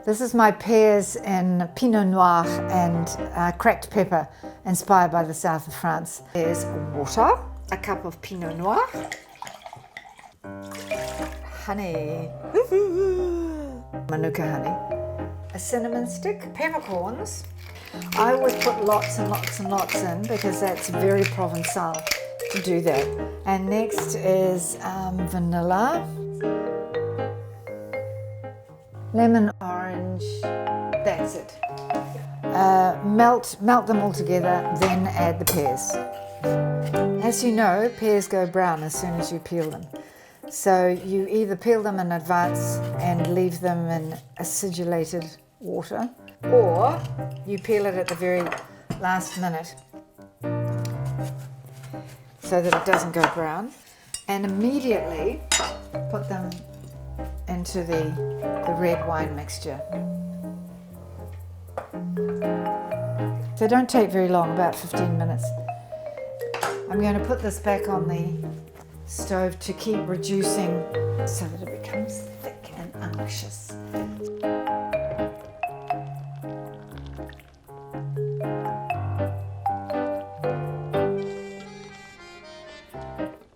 This is my pears in Pinot Noir and cracked pepper, inspired by the south of France. There's water, a cup of Pinot Noir, honey, Manuka honey, a cinnamon stick, peppercorns. I always put lots and lots and lots in because that's very Provençal to do that. And next is vanilla, lemon, orange, that's it. Melt them all together, then add the pears. As you know, pears go brown as soon as you peel them. So you either peel them in advance and leave them in acidulated water, or you peel it at the very last minute so that it doesn't go brown, and immediately put them into the red wine mixture. They don't take very long, about 15 minutes. I'm going to put this back on the stove to keep reducing so that it becomes thick and unctuous.